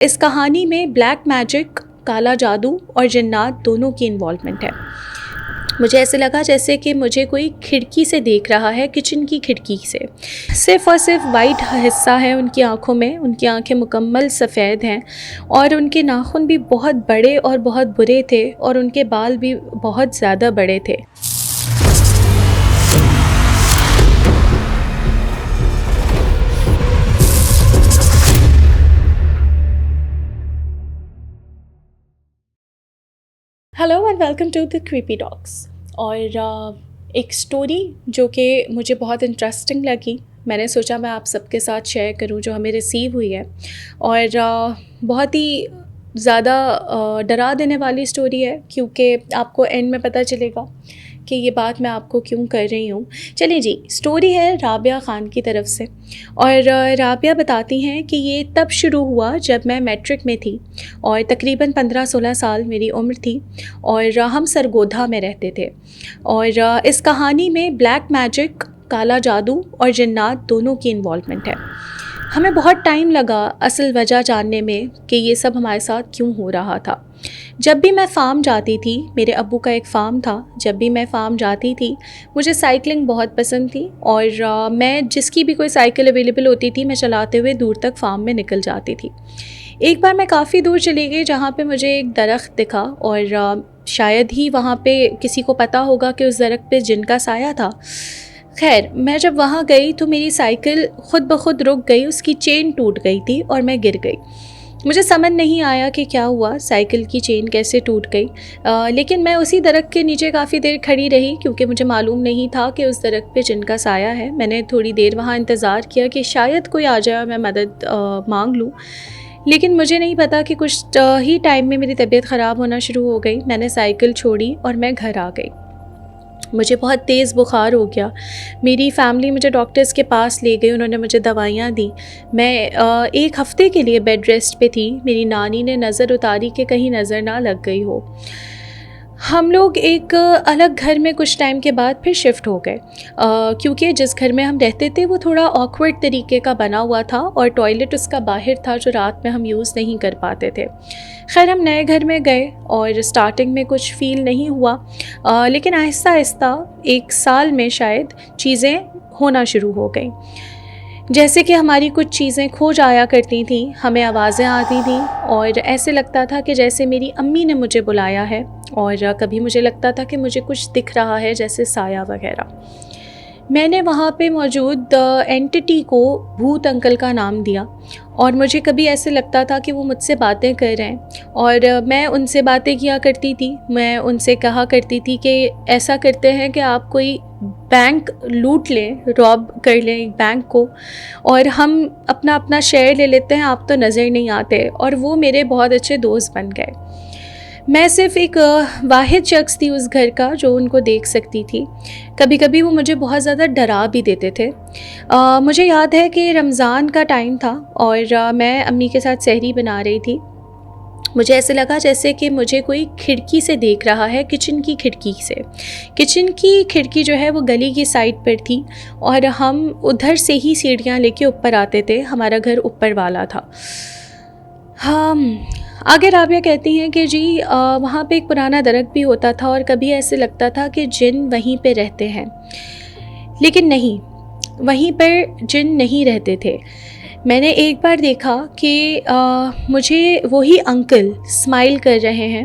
इस कहानी में ब्लैक मैजिक, काला जादू और जिन्नात दोनों की इन्वॉल्वमेंट है। मुझे ऐसे लगा जैसे कि मुझे कोई खिड़की से देख रहा है, किचन की खिड़की से। सिर्फ़ और सिर्फ वाइट हिस्सा है उनकी आँखों में, उनकी आँखें मुकम्मल सफ़ेद हैं और उनके नाखून भी बहुत बड़े और बहुत बुरे थे और उनके बाल भी बहुत ज़्यादा बड़े थे। Hello and welcome to the creepy dogs. और एक स्टोरी जो कि मुझे बहुत इंटरेस्टिंग लगी, मैंने सोचा मैं आप सबके साथ शेयर करूं, जो हमें रिसीव हुई है। और बहुत ही ज़्यादा डरा देने वाली स्टोरी है, क्योंकि आपको एंड में पता चलेगा कि ये बात मैं आपको क्यों कर रही हूँ। चलिए जी, स्टोरी है राबिया ख़ान की तरफ से। और राबिया बताती हैं कि ये तब शुरू हुआ जब मैं मैट्रिक में थी और तकरीबन 15-16 साल मेरी उम्र थी और हम सरगोधा में रहते थे। और इस कहानी में ब्लैक मैजिक, काला जादू और जिन्नात दोनों की इन्वॉल्वमेंट है। हमें बहुत टाइम लगा असल वजह जानने में कि ये सब हमारे साथ क्यों हो रहा था। जब भी मैं फ़ार्म जाती थी, मेरे अब्बू का एक फ़ार्म था, जब भी मैं फ़ार्म जाती थी मुझे साइकिलिंग बहुत पसंद थी और मैं जिसकी भी कोई साइकिल अवेलेबल होती थी मैं चलाते हुए दूर तक फ़ार्म में निकल जाती थी। एक बार मैं काफ़ी दूर चली गई जहाँ पे मुझे एक दरख्त दिखा और शायद ही वहाँ पे किसी को पता होगा कि उस दरख्त पे जिन का साया था। खैर, मैं जब वहाँ गई तो मेरी साइकिल खुद ब खुद रुक गई, उसकी चेन टूट गई थी और मैं गिर गई। मुझे समझ नहीं आया कि क्या हुआ, साइकिल की चेन कैसे टूट गई। लेकिन मैं उसी दरख्त के नीचे काफ़ी देर खड़ी रही, क्योंकि मुझे मालूम नहीं था कि उस दरख्त पे जिनका साया है। मैंने थोड़ी देर वहाँ इंतज़ार किया कि शायद कोई आ जाए और मैं मदद मांग लूँ। लेकिन मुझे नहीं पता कि कुछ ही टाइम में मेरी तबीयत ख़राब होना शुरू हो गई। मैंने साइकिल छोड़ी और मैं घर आ गई। मुझे बहुत तेज़ बुखार हो गया। मेरी फ़ैमिली मुझे डॉक्टर्स के पास ले गई, उन्होंने मुझे दवाइयाँ दी। मैं 1 हफ़्ते के लिए बेड रेस्ट पे थी। मेरी नानी ने नज़र उतारी कि कहीं नज़र ना लग गई हो। हम लोग एक अलग घर में कुछ टाइम के बाद फिर शिफ्ट हो गए, क्योंकि जिस घर में हम रहते थे वो थोड़ा ऑकवर्ड तरीके का बना हुआ था और टॉयलेट उसका बाहर था, जो रात में हम यूज़ नहीं कर पाते थे। खैर, हम नए घर में गए और स्टार्टिंग में कुछ फ़ील नहीं हुआ, लेकिन आहिस्ता आहिस्ता 1 साल में शायद चीज़ें होना शुरू हो गई। जैसे कि हमारी कुछ चीज़ें खो जाया करती थीं, हमें आवाज़ें आती थीं और ऐसे लगता था कि जैसे मेरी अम्मी ने मुझे बुलाया है, और कभी मुझे लगता था कि मुझे कुछ दिख रहा है, जैसे साया वगैरह। मैंने वहाँ पे मौजूद एंटिटी को भूत अंकल का नाम दिया और मुझे कभी ऐसे लगता था कि वो मुझसे बातें कर रहे हैं और मैं उनसे बातें किया करती थी। मैं उनसे कहा करती थी कि ऐसा करते हैं कि आप कोई बैंक लूट लें, रॉब कर लें एक बैंक को, और हम अपना अपना शेयर ले लेते हैं, आप तो नज़र नहीं आते। और वो मेरे बहुत अच्छे दोस्त बन गए। मैं सिर्फ़ एक वाहिद शख्स थी उस घर का जो उनको देख सकती थी। कभी कभी वो मुझे बहुत ज़्यादा डरा भी देते थे। मुझे याद है कि रमज़ान का टाइम था और मैं अम्मी के साथ सहरी बना रही थी। मुझे ऐसे लगा जैसे कि मुझे कोई खिड़की से देख रहा है, किचन की खिड़की से। किचन की खिड़की जो है वो गली की साइड पर थी और हम उधर से ही सीढ़ियाँ लेके ऊपर आते थे। हमारा घर ऊपर वाला था। आगे राबिया कहती हैं कि जी वहाँ पे एक पुराना दरख्त भी होता था और कभी ऐसे लगता था कि जिन वहीं पे रहते हैं, लेकिन नहीं, वहीं पर जिन नहीं रहते थे। मैंने एक बार देखा कि मुझे वही अंकल स्माइल कर रहे हैं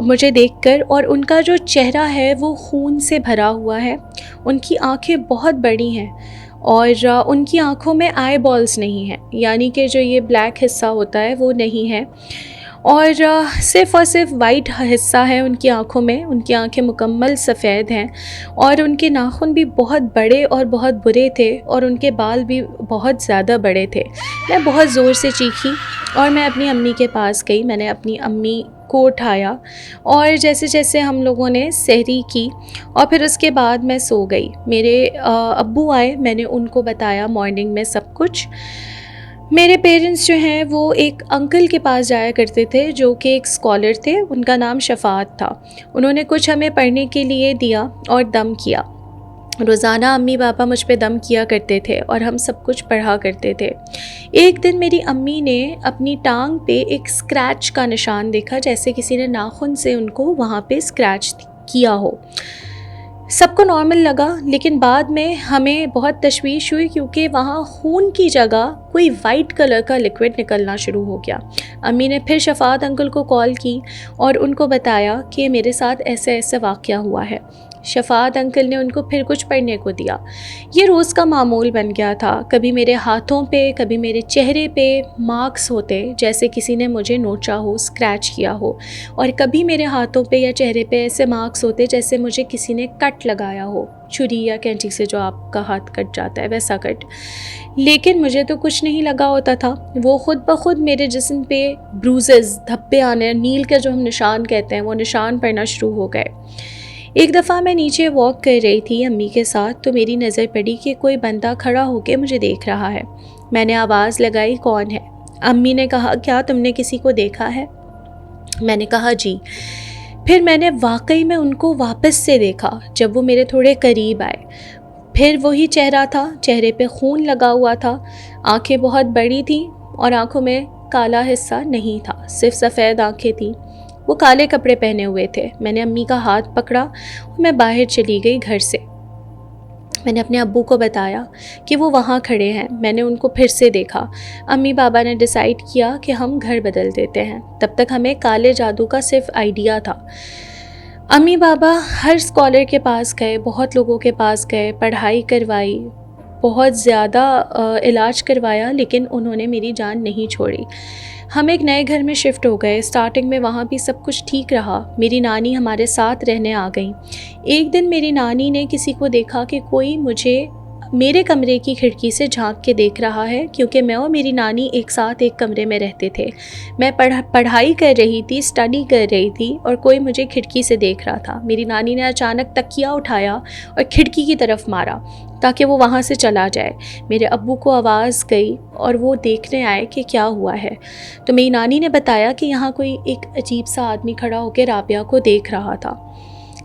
मुझे देखकर, और उनका जो चेहरा है वो खून से भरा हुआ है। उनकी आंखें बहुत बड़ी हैं और उनकी आँखों में आई बॉल्स नहीं हैं, यानी कि जो ये ब्लैक हिस्सा होता है वो नहीं है। और सिर्फ़ और सिर्फ वाइट हिस्सा है उनकी आँखों में, उनकी आँखें मुकम्मल सफ़ेद हैं और उनके नाखून भी बहुत बड़े और बहुत बुरे थे और उनके बाल भी बहुत ज़्यादा बड़े थे। मैं बहुत ज़ोर से चीखी और मैं अपनी अम्मी के पास गई। मैंने अपनी अम्मी को उठाया और जैसे जैसे हम लोगों ने सहरी की और फिर उसके बाद मैं सो गई। मेरे अब्बू आए, मैंने उनको बताया मॉर्निंग में सब कुछ। मेरे पेरेंट्स जो हैं वो एक अंकल के पास जाया करते थे जो कि एक स्कॉलर थे, उनका नाम शफ़ाअत था। उन्होंने कुछ हमें पढ़ने के लिए दिया और दम किया। रोज़ाना अम्मी पापा मुझ पे दम किया करते थे और हम सब कुछ पढ़ा करते थे। एक दिन मेरी अम्मी ने अपनी टांग पे एक स्क्रैच का निशान देखा, जैसे किसी ने नाखून से उनको वहाँ पे स्क्रैच किया हो। सबको नॉर्मल लगा, लेकिन बाद में हमें बहुत तशवीश हुई क्योंकि वहाँ खून की जगह कोई वाइट कलर का लिक्विड निकलना शुरू हो गया। अम्मी ने फिर शफात अंकल को कॉल की और उनको बताया कि मेरे साथ ऐसे ऐसे वाक़या हुआ है। शफात अंकल ने उनको फिर कुछ पढ़ने को दिया। ये रोज़ का मामूल बन गया था। कभी मेरे हाथों पे, कभी मेरे चेहरे पे मार्क्स होते जैसे किसी ने मुझे नोचा हो, स्क्रैच किया हो, और कभी मेरे हाथों पे या चेहरे पे ऐसे मार्क्स होते जैसे मुझे किसी ने कट लगाया हो, छुरी या कैंची से जो आपका हाथ कट जाता है वैसा कट। लेकिन मुझे तो कुछ नहीं लगा होता था। वो खुद ब खुद मेरे जिस्म पे ब्रूजेस, धब्बे आने, नील के जो हम निशान कहते हैं वो निशान पड़ना शुरू हो गए। एक दफ़ा मैं नीचे वॉक कर रही थी अम्मी के साथ, तो मेरी नज़र पड़ी कि कोई बंदा खड़ा होकर मुझे देख रहा है। मैंने आवाज़ लगाई, कौन है? अम्मी ने कहा, क्या तुमने किसी को देखा है? मैंने कहा जी। फिर मैंने वाकई में उनको वापस से देखा जब वो मेरे थोड़े करीब आए। फिर वही चेहरा था, चेहरे पे खून लगा हुआ था, आंखें बहुत बड़ी थी और आंखों में काला हिस्सा नहीं था, सिर्फ सफ़ेद आंखें थी। वो काले कपड़े पहने हुए थे। मैंने अम्मी का हाथ पकड़ा और मैं बाहर चली गई घर से। मैंने अपने अब्बू को बताया कि वो वहाँ खड़े हैं। मैंने उनको फिर से देखा। अम्मी बाबा ने डिसाइड किया कि हम घर बदल देते हैं। तब तक हमें काले जादू का सिर्फ आइडिया था। अम्मी बाबा हर स्कॉलर के पास गए, बहुत लोगों के पास गए, पढ़ाई करवाई, बहुत ज़्यादा इलाज करवाया, लेकिन उन्होंने मेरी जान नहीं छोड़ी। हम एक नए घर में शिफ्ट हो गए। स्टार्टिंग में वहाँ भी सब कुछ ठीक रहा। मेरी नानी हमारे साथ रहने आ गई। एक दिन मेरी नानी ने किसी को देखा कि कोई मुझे मेरे कमरे की खिड़की से झांक के देख रहा है, क्योंकि मैं और मेरी नानी एक साथ एक कमरे में रहते थे। मैं पढ़ाई कर रही थी, स्टडी कर रही थी, और कोई मुझे खिड़की से देख रहा था। मेरी नानी ने अचानक तकिया उठाया और खिड़की की तरफ मारा ताकि वो वहाँ से चला जाए। मेरे अब्बू को आवाज़ गई और वो देखने आए कि क्या हुआ है। तो मेरी नानी ने बताया कि यहाँ कोई एक अजीब सा आदमी खड़ा होकर राबिया को देख रहा था।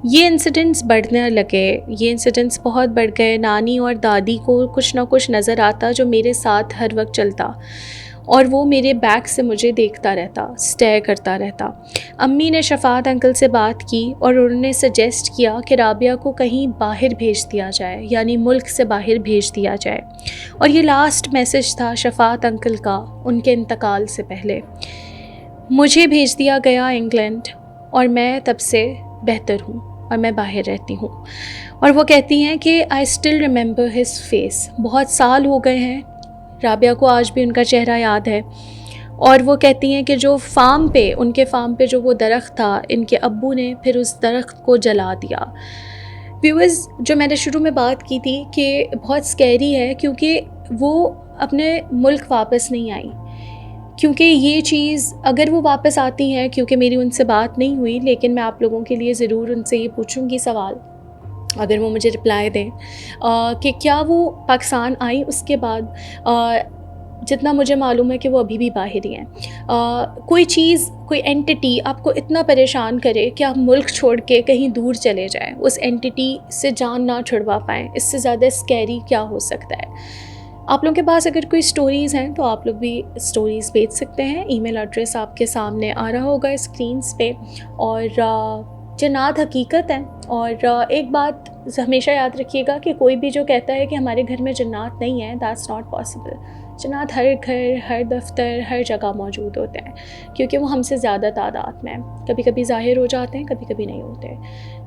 ये इंसिडेंट्स बढ़ने लगे, ये इंसिडेंट्स बहुत बढ़ गए। नानी और दादी को कुछ ना कुछ नज़र आता जो मेरे साथ हर वक्त चलता, और वो मेरे बैक से मुझे देखता रहता, स्टेयर करता रहता। अम्मी ने शफात अंकल से बात की और उन्होंने सजेस्ट किया कि राबिया को कहीं बाहर भेज दिया जाए, यानी मुल्क से बाहर भेज दिया जाए। और ये लास्ट मैसेज था शफात अंकल का उनके इंतकाल से पहले। मुझे भेज दिया गया इंग्लैंड, और मैं तब से बेहतर हूँ और मैं बाहर रहती हूँ। और वो कहती हैं कि I still remember his face. बहुत साल हो गए हैं, राबिया को आज भी उनका चेहरा याद है। और वो कहती हैं कि जो फार्म पे, उनके फार्म पे जो वो दरख्त था, इनके अब्बू ने फिर उस दरख्त को जला दिया। व्यूअर्स, जो मैंने शुरू में बात की थी कि बहुत स्कैरी है, क्योंकि वो अपने मुल्क वापस नहीं आई। क्योंकि ये चीज़ अगर वो वापस आती हैं, क्योंकि मेरी उनसे बात नहीं हुई, लेकिन मैं आप लोगों के लिए ज़रूर उनसे ये पूछूंगी सवाल, अगर वो मुझे रिप्लाई दें, कि क्या वो पाकिस्तान आई उसके बाद। जितना मुझे मालूम है कि वो अभी भी बाहर ही हैं। कोई चीज़, कोई एंटिटी आपको इतना परेशान करे कि आप मुल्क छोड़ के कहीं दूर चले जाएं, उस एंटिटी से जान ना छुड़वा पाएँ, इससे ज़्यादा स्कैरी क्या हो सकता है। आप लोगों के पास अगर कोई स्टोरीज़ हैं तो आप लोग भी स्टोरीज़ भेज सकते हैं। ईमेल एड्रेस आपके सामने आ रहा होगा स्क्रीन्स पे। और जन्नत हकीकत है। और एक बात हमेशा याद रखिएगा कि कोई भी जो कहता है कि हमारे घर में जन्नत नहीं है, दैट्स नॉट पॉसिबल। जन्नत हर घर, हर दफ्तर, हर जगह मौजूद होते हैं, क्योंकि वो हमसे ज़्यादा तादाद में कभी कभी ज़ाहिर हो जाते हैं, कभी कभी नहीं होते।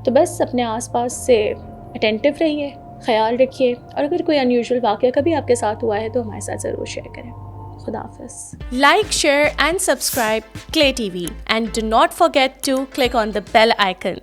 तो बस अपने आसपास से अटेंटिव रहिए, ख्याल रखिए, और अगर कोई अनयूजुअल वाक़या कभी आपके साथ हुआ है तो हमारे साथ ज़रूर शेयर करें। खुदा हाफ़िज़। Like, share and subscribe Clay TV, and do not forget to click on the bell icon.